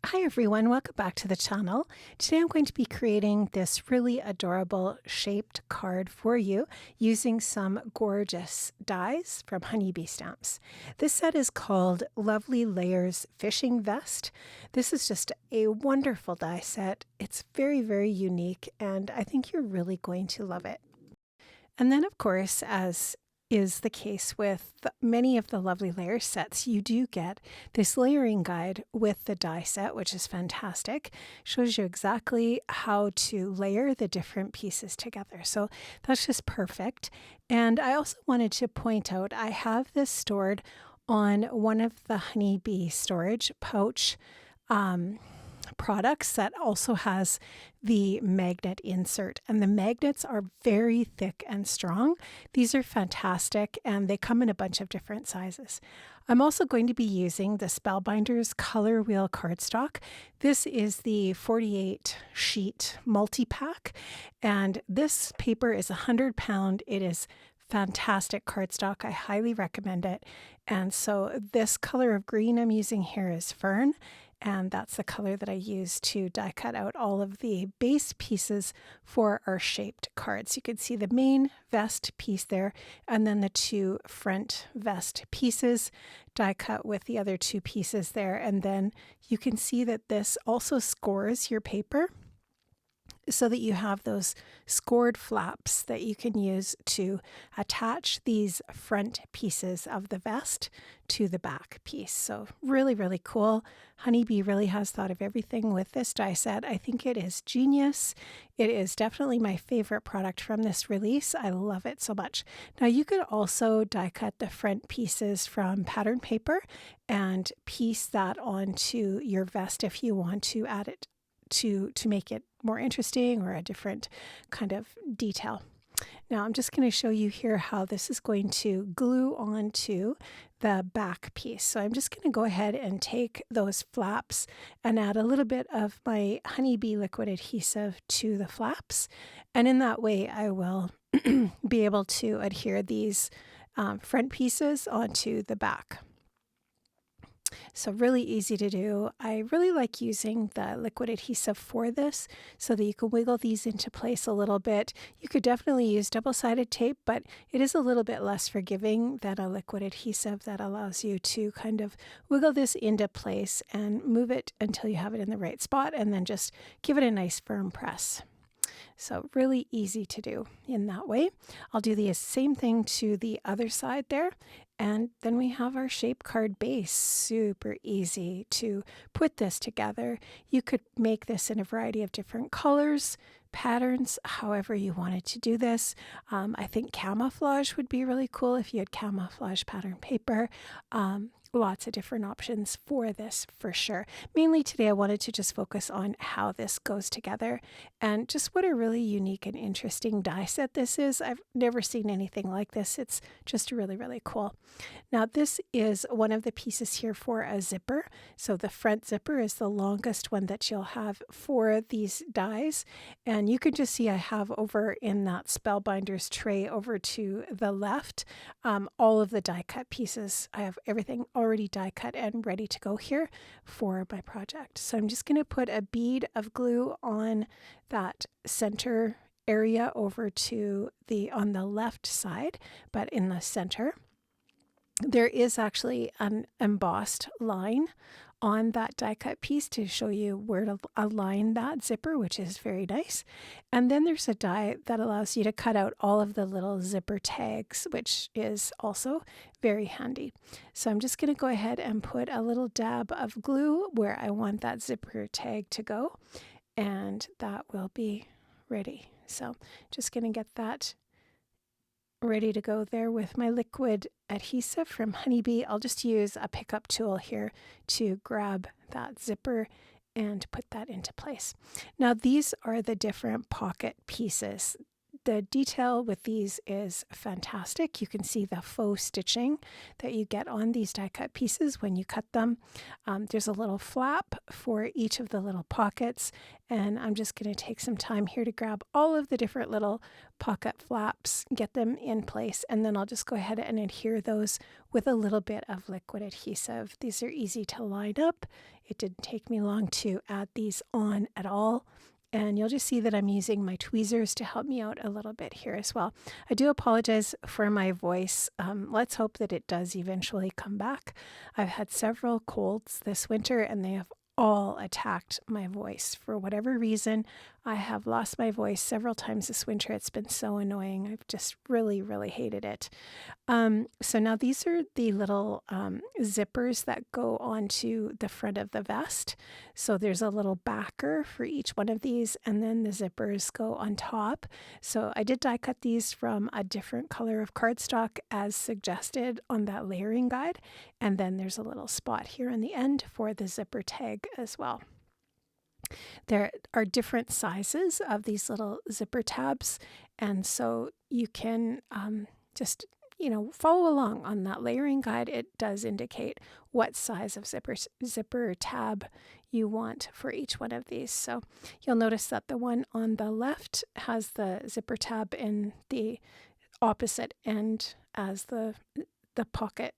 Hi everyone, welcome back to the channel. Today I'm going to be creating this really adorable shaped card for you using some gorgeous dies from Honeybee Stamps. This set is called Lovely Layers Fishing Vest. This is just a wonderful die set. It's very, very unique and I think you're really going to love it. And then of course, as is the case with many of the Lovely Layers sets, you do get this layering guide with the die set, which is fantastic. Shows you exactly how to layer the different pieces together. So that's just perfect. And I also wanted to point out, I have this stored on one of the Honeybee storage pouch products that also has the magnet insert, and the magnets are very thick and strong. These are fantastic and they come in a bunch of different sizes. I'm also going to be using the Spellbinders Colorwheel cardstock. This is the 48 sheet multi-pack, and this paper is 100 pound. It is fantastic cardstock. I highly recommend it. And so this color of green I'm using here is Fern, and that's the color that I use to die cut out all of the base pieces for our shaped cards. You can see the main vest piece there, and then the two front vest pieces die cut with the other two pieces there. And then you can see that this also scores your paper, so that you have those scored flaps that you can use to attach these front pieces of the vest to the back piece. So really, really cool. Honeybee really has thought of everything with this die set. I think it is genius. It is definitely my favorite product from this release. I love it so much. Now you could also die cut the front pieces from pattern paper and piece that onto your vest if you want to add it to make it more interesting or a different kind of detail. Now I'm just going to show you here how this is going to glue onto the back piece. So I'm just going to go ahead and take those flaps and add a little bit of my Honeybee liquid adhesive to the flaps. And in that way I will be able to adhere these front pieces onto the back. So really easy to do. I really like using the liquid adhesive for this so that you can wiggle these into place a little bit. You could definitely use double-sided tape, but it is a little bit less forgiving than a liquid adhesive that allows you to kind of wiggle this into place and move it until you have it in the right spot and then just give it a nice firm press. So really easy to do in that way. I'll do the same thing to the other side there. And then we have our shape card base. Super easy to put this together. You could make this in a variety of different colors, patterns, however you wanted to do this. I think camouflage would be really cool if you had camouflage pattern paper. Lots of different options for this for sure. Mainly today I wanted to just focus on how this goes together and just what a really unique and interesting die set this is. I've never seen anything like this. It's just really, really cool. Now this is one of the pieces here for a zipper. So the front zipper is the longest one that you'll have for these dies. And you can just see I have over in that Spellbinders tray over to the left, all of the die cut pieces. I have everything already die cut and ready to go here for my project. So I'm just going to put a bead of glue on that center area over to on the left side, but in the center. There is actually an embossed line on that die cut piece to show you where to align that zipper, which is very nice. And then there's a die that allows you to cut out all of the little zipper tags, which is also very handy. So I'm just going to go ahead and put a little dab of glue where I want that zipper tag to go, and that will be ready. So just going to get that ready to go there with my liquid adhesive from Honeybee. I'll just use a pickup tool here to grab that zipper and put that into place. Now these are the different pocket pieces. The detail with these is fantastic. You can see the faux stitching that you get on these die cut pieces when you cut them. There's a little flap for each of the little pockets, and I'm just going to take some time here to grab all of the different little pocket flaps, get them in place, and then I'll just go ahead and adhere those with a little bit of liquid adhesive. These are easy to line up. It didn't take me long to add these on at all. And you'll just see that I'm using my tweezers to help me out a little bit here as well. I do apologize for my voice. Let's hope that it does eventually come back. I've had several colds this winter and they have all attacked my voice. For whatever reason, I have lost my voice several times this winter. It's been so annoying. I've just really, really hated it. So now these are the little zippers that go onto the front of the vest. So there's a little backer for each one of these, and then the zippers go on top. So I did die cut these from a different color of cardstock as suggested on that layering guide. And then there's a little spot here in the end for the zipper tag as well. There are different sizes of these little zipper tabs, and so you can just follow along on that layering guide. It does indicate what size of zipper tab you want for each one of these. So you'll notice that the one on the left has the zipper tab in the opposite end as the pocket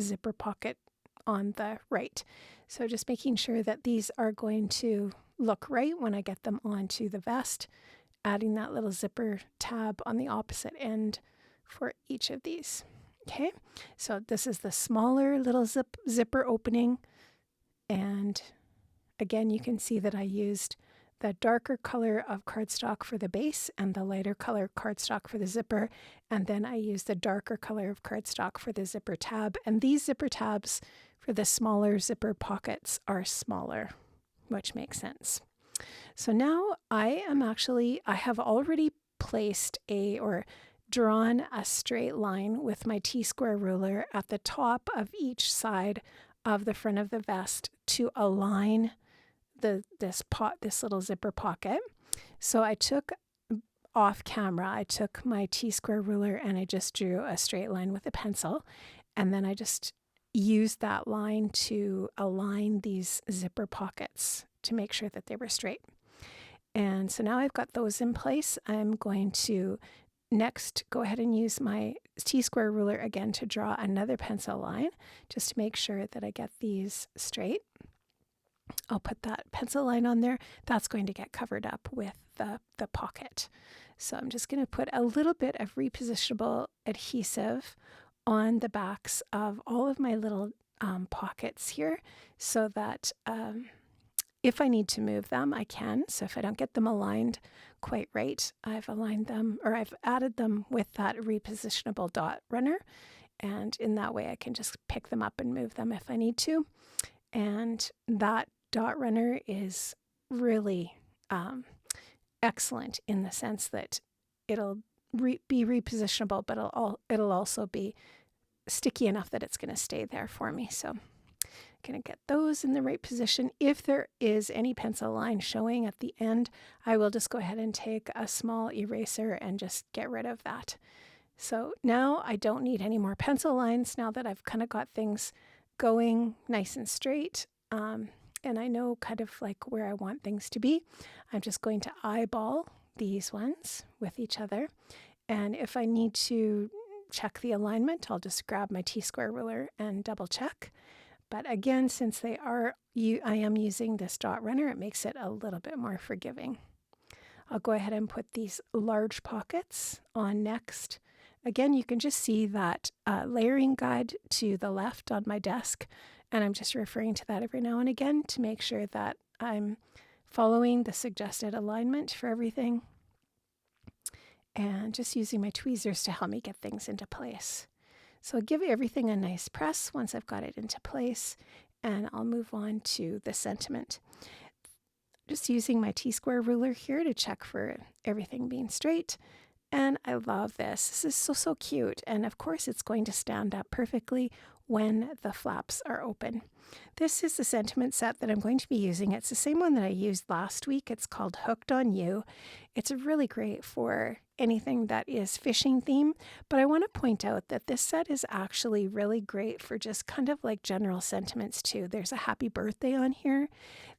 zipper pocket on the right. So just making sure that these are going to look right when I get them onto the vest, adding that little zipper tab on the opposite end for each of these. Okay, so this is the smaller little zipper opening, and again you can see that I used the darker color of cardstock for the base and the lighter color cardstock for the zipper, and then I used the darker color of cardstock for the zipper tab, and these zipper tabs for the smaller zipper pockets are smaller, which makes sense. So now I have already placed drawn a straight line with my T-square ruler at the top of each side of the front of the vest to align this little zipper pocket. So I took off camera, I took my T-square ruler and I just drew a straight line with a pencil, and then I just used that line to align these zipper pockets to make sure that they were straight. And so now I've got those in place. I'm going to next go ahead and use my T-square ruler again to draw another pencil line just to make sure that I get these straight. I'll put that pencil line on there. That's going to get covered up with the pocket. So I'm just going to put a little bit of repositionable adhesive on the backs of all of my little pockets here so that if I need to move them, I can. So if I don't get them aligned quite right, I've added them with that repositionable dot runner. And in that way, I can just pick them up and move them if I need to. And that dot runner is really excellent in the sense that it'll be repositionable, but it'll also be sticky enough that it's going to stay there for me. So I'm going to get those in the right position. If there is any pencil line showing at the end, I will just go ahead and take a small eraser and just get rid of that. So now I don't need any more pencil lines now that I've kind of got things going nice and straight. And I know kind of like where I want things to be. I'm just going to eyeball these ones with each other. And if I need to check the alignment, I'll just grab my T-square ruler and double check. But again, since I am using this dot runner, it makes it a little bit more forgiving. I'll go ahead and put these large pockets on next. Again, you can just see that layering guide to the left on my desk, and I'm just referring to that every now and again to make sure that I'm following the suggested alignment for everything, and just using my tweezers to help me get things into place. So I'll give everything a nice press once I've got it into place, and I'll move on to the sentiment. Just using my T-square ruler here to check for everything being straight. And I love this. This is so cute. And of course, it's going to stand up perfectly when the flaps are open. This is the sentiment set that I'm going to be using. It's the same one that I used last week. It's called Hooked on You. It's really great for anything that is fishing theme, but I want to point out that this set is actually really great for just kind of like general sentiments too. There's a happy birthday on here.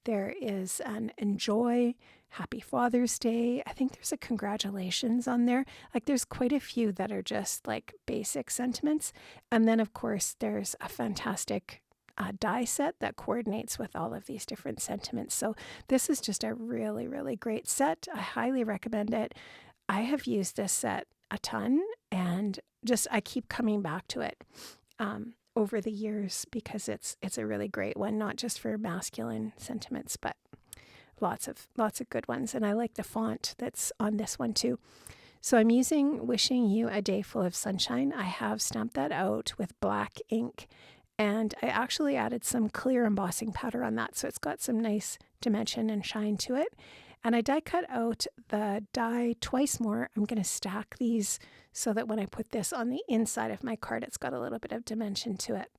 There is an enjoy, happy Father's Day. I think there's a congratulations on there. Like there's quite a few that are just like basic sentiments. And then of course there's a fantastic die set that coordinates with all of these different sentiments. So this is just a really, really great set. I highly recommend it. I have used this set a ton and just I keep coming back to it over the years because it's a really great one, not just for masculine sentiments, but lots of good ones. And I like the font that's on this one too. So I'm using Wishing You a Day Full of Sunshine. I have stamped that out with black ink. And I actually added some clear embossing powder on that, so it's got some nice dimension and shine to it. And I die cut out the die twice more. I'm going to stack these so that when I put this on the inside of my card, it's got a little bit of dimension to it.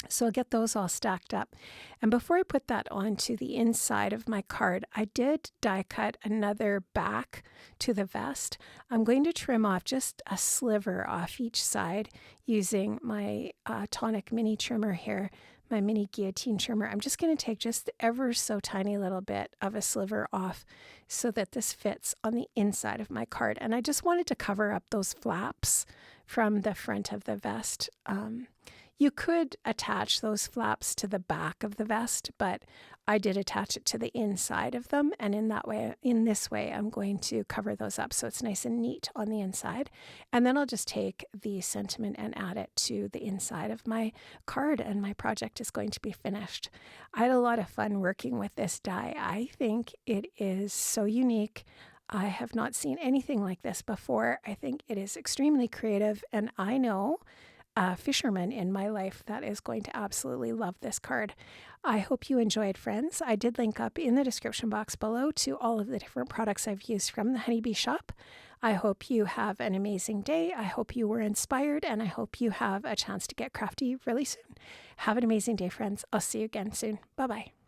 So I'll get those all stacked up. And before I put that onto the inside of my card, I did die cut another back to the vest. I'm going to trim off just a sliver off each side using my tonic mini trimmer here, my mini guillotine trimmer. I'm just going to take just ever so tiny little bit of a sliver off so that this fits on the inside of my card. And I just wanted to cover up those flaps from the front of the vest. You could attach those flaps to the back of the vest, but I did attach it to the inside of them. And in this way, I'm going to cover those up so it's nice and neat on the inside. And then I'll just take the sentiment and add it to the inside of my card, and my project is going to be finished. I had a lot of fun working with this die. I think it is so unique. I have not seen anything like this before. I think it is extremely creative, and I know a fisherman in my life that is going to absolutely love this card. I hope you enjoyed, friends. I did link up in the description box below to all of the different products I've used from the Honeybee shop. I hope you have an amazing day. I hope you were inspired, and I hope you have a chance to get crafty really soon. Have an amazing day, friends. I'll see you again soon. Bye-bye.